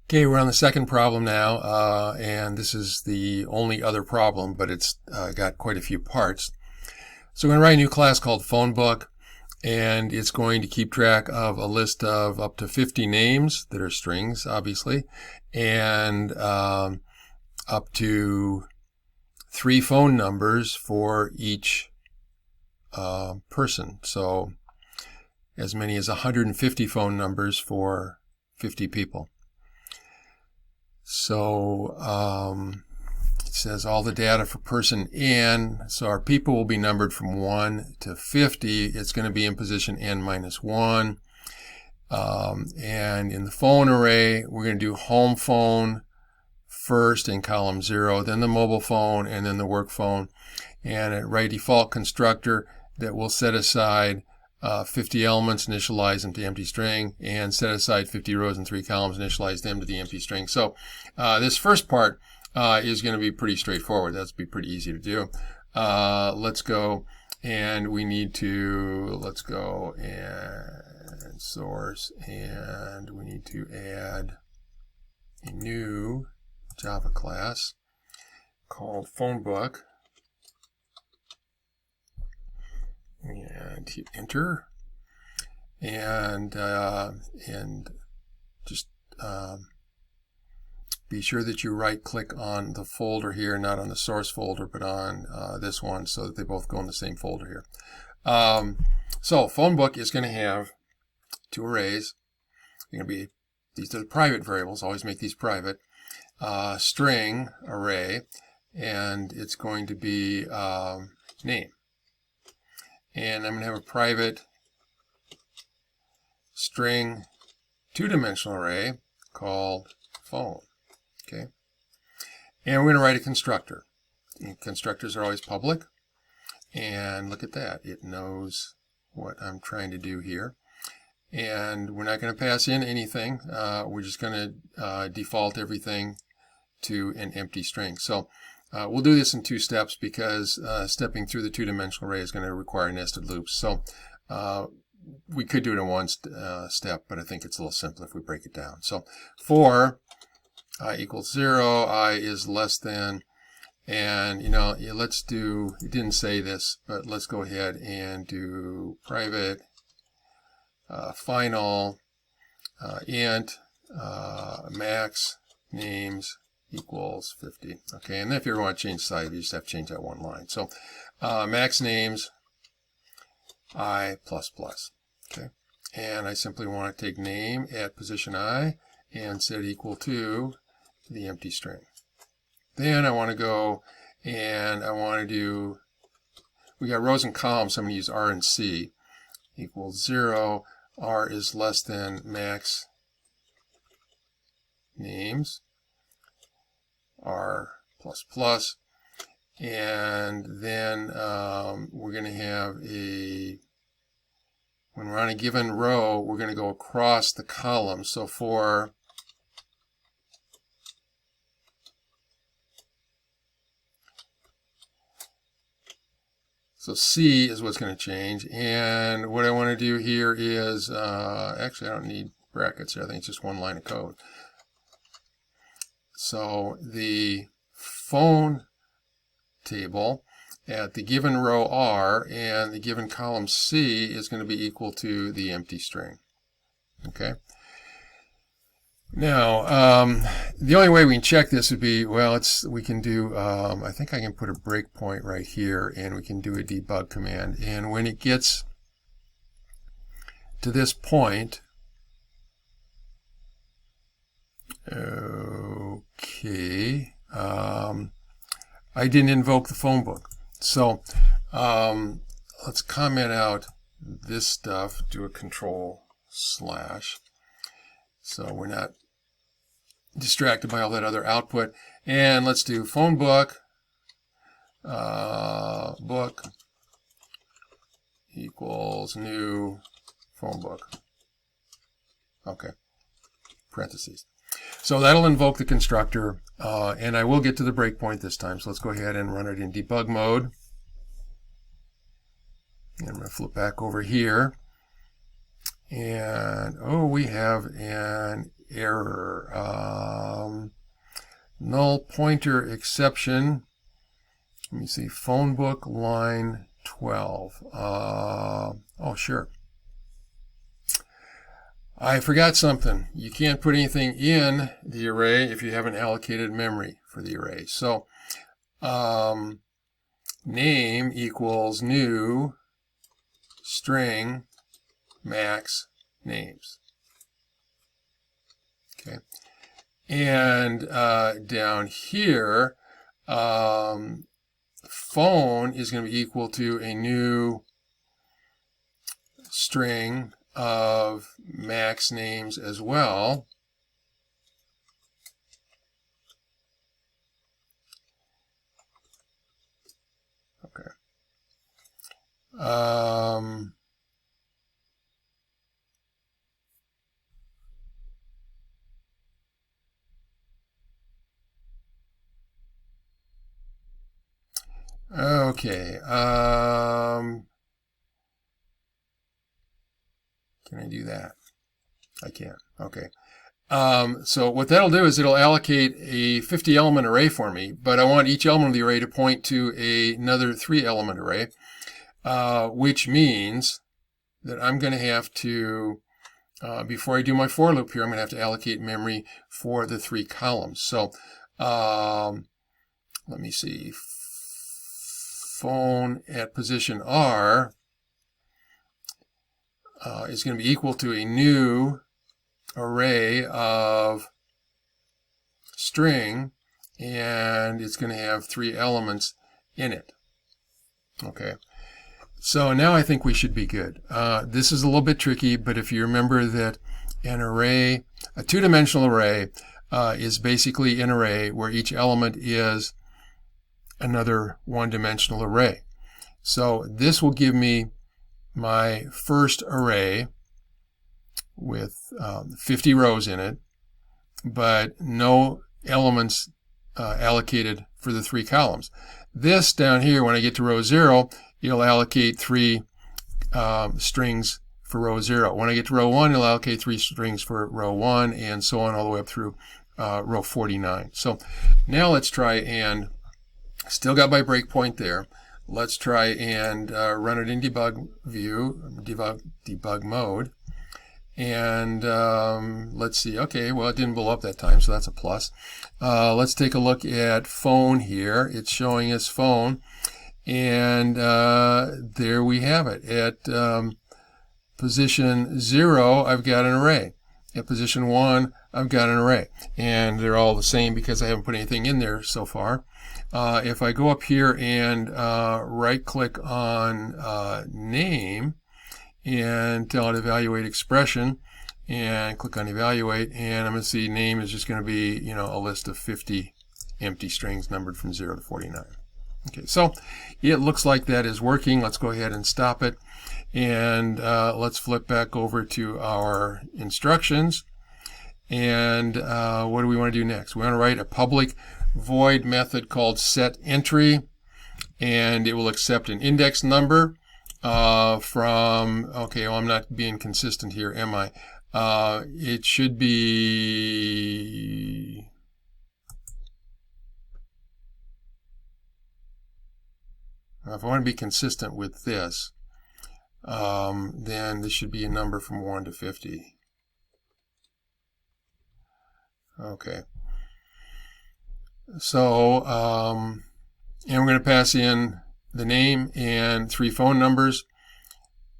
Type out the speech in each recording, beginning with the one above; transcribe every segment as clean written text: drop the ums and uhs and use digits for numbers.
Okay, we're on the second problem now, and this is the only other problem, but it's got quite a few parts. So we're going to write a new class called phone book, and it's going to keep track of a list of up to 50 names that are strings, obviously, and up to 3 phone numbers for each person. So as many as 150 phone numbers for 50 people. So it says all the data for person N. So our people will be numbered from 1 to 50. It's going to be in position N minus 1. And in the phone array, we're going to do home phone first in column 0, then the mobile phone, and then the work phone. And at right default constructor that will set aside 50 elements, initialize them to empty string, and set aside 50 rows and 3 columns, initialize them to the empty string. So this first part is going to be pretty straightforward. That's be pretty easy to do. Let's go, and we need to, let's go and source, and we need to add a new Java class called phone book. And hit enter, and just be sure that you right click on the folder here, not on the source folder, but on this one, so that they both go in the same folder here. So phone book is going to have 2 arrays. They're going to be, these are the private variables, always make these private. String array, and it's going to be name. And I'm going to have a private string 2-dimensional array called phone. Okay. And we're going to write a constructor. And constructors are always public. And look at that. It knows what I'm trying to do here. And we're not going to pass in anything. We're just going to default everything to an empty string. So we'll do this in 2 steps because stepping through the 2-dimensional array is going to require nested loops. So we could do it in 1 step, but I think it's a little simpler if we break it down. So for I equals 0, I is less than, and let's do, it didn't say this, but let's go ahead and do private final int max names equals 50. Okay, and then if you ever want to change size, you just have to change that one line. So max names I plus plus. Okay, and I simply want to take name at position I and set equal to the empty string. Then I want to go and I want to do, we got rows and columns, so I'm going to use R and C equals 0. R is less than max names R plus plus, and then we're going to have a, when we're on a given row, we're going to go across the column. So for C is what's going to change, and what I want to do here is actually I don't need brackets here. I think it's just 1 line of code. So the phone table at the given row R and the given column C is going to be equal to the empty string. Okay. Now, the only way we can check this would be, well, we can do, I think I can put a breakpoint right here, and we can do a debug command. And when it gets to this point, okay, I didn't invoke the phone book. So let's comment out this stuff, do a control/, so we're not distracted by all that other output. And let's do phone book, book equals new phone book. Okay, parentheses. So that'll invoke the constructor, and I will get to the breakpoint this time. So let's go ahead and run it in debug mode. And I'm going to flip back over here. And, oh, we have an error. Null pointer exception. Let me see, phone book line 12. Oh, sure. I forgot something. You can't put anything in the array if you haven't allocated memory for the array. So name equals new string max names. Okay. And down here, phone is going to be equal to a new string of max names as well. Okay. Okay. Can I do that? I can't. Okay. So what that'll do is it'll allocate a 50 element array for me, but I want each element of the array to point to another 3 element array, which means that I'm going to have to, before I do my for loop here, I'm going to have to allocate memory for the 3 columns. So let me see. Phone at position R is going to be equal to a new array of string, and it's going to have 3 elements in it. Okay, so now I think we should be good. This is a little bit tricky, but if you remember that an array, a two-dimensional array, is basically an array where each element is another one-dimensional array. So this will give me my first array with 50 rows in it, but no elements allocated for the 3 columns. This down here, when I get to row 0, it'll allocate 3 strings for row 0. When I get to row 1, it'll allocate 3 strings for row 1, and so on all the way up through row 49. So now let's try and, still got my breakpoint there. Let's try and run it in debug view, debug mode. And let's see. Okay, well, it didn't blow up that time, so that's a plus. Let's take a look at phone here. It's showing us phone. And there we have it. At position 0, I've got an array. At position 1, I've got an array. And they're all the same because I haven't put anything in there so far. If I go up here and right-click on name and tell it evaluate expression and click on evaluate, and I'm going to see name is just going to be, you know, a list of 50 empty strings numbered from 0 to 49. Okay, so it looks like that is working. Let's go ahead and stop it, and let's flip back over to our instructions. And what do we want to do next? We want to write a public void method called setEntry, and it will accept an index number from, okay, well, I'm not being consistent here, am I? It should be, if I want to be consistent with this, then this should be a number from 1 to 50. Okay. So, and we're going to pass in the name and 3 phone numbers.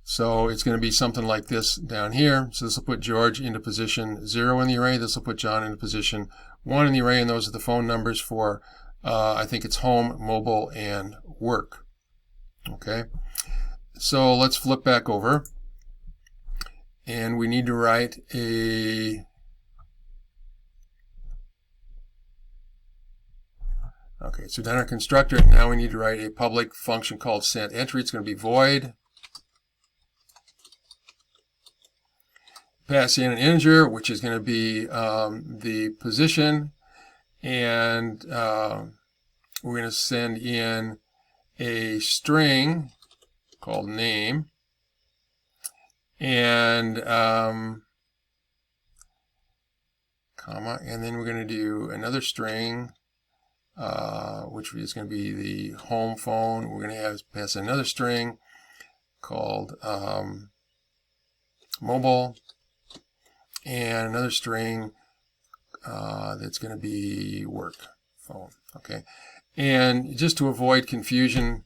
So it's going to be something like this down here. So this will put George into position 0 in the array. This will put John into position 1 in the array. And those are the phone numbers for, I think it's home, mobile, and work. Okay. So let's flip back over. And we need to write a okay, so done our constructor. Now we need to write a public function called setEntry. It's going to be void. Pass in an integer, which is going to be the position, and we're going to send in a string called name, and comma, and then we're going to do another string, which is going to be the home phone. We're going to pass another string called mobile, and another string that's going to be work phone. Okay, and just to avoid confusion,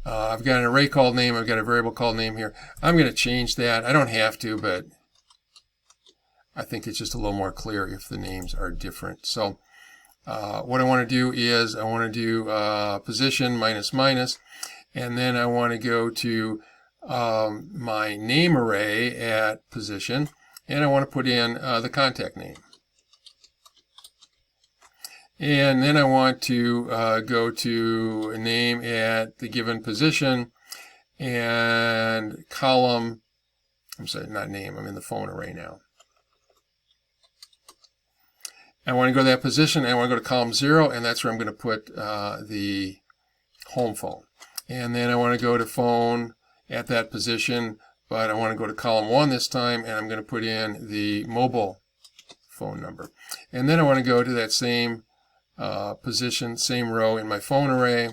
I've got an array called name, I've got a variable called name here. I'm going to change that. I don't have to, but I think it's just a little more clear if the names are different. So what I want to do is I want to do position minus minus, and then I want to go to my name array at position, and I want to put in the contact name. And then I want to go to a name at the given position and column, I'm sorry, not name, I'm in the phone array now. I want to go to that position, and I want to go to column 0, and that's where I'm going to put the home phone. And then I want to go to phone at that position, but I want to go to column 1 this time, and I'm going to put in the mobile phone number. And then I want to go to that same position, same row in my phone array,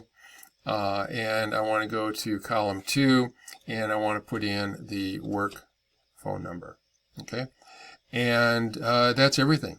and I want to go to column 2, and I want to put in the work phone number. Okay, and that's everything.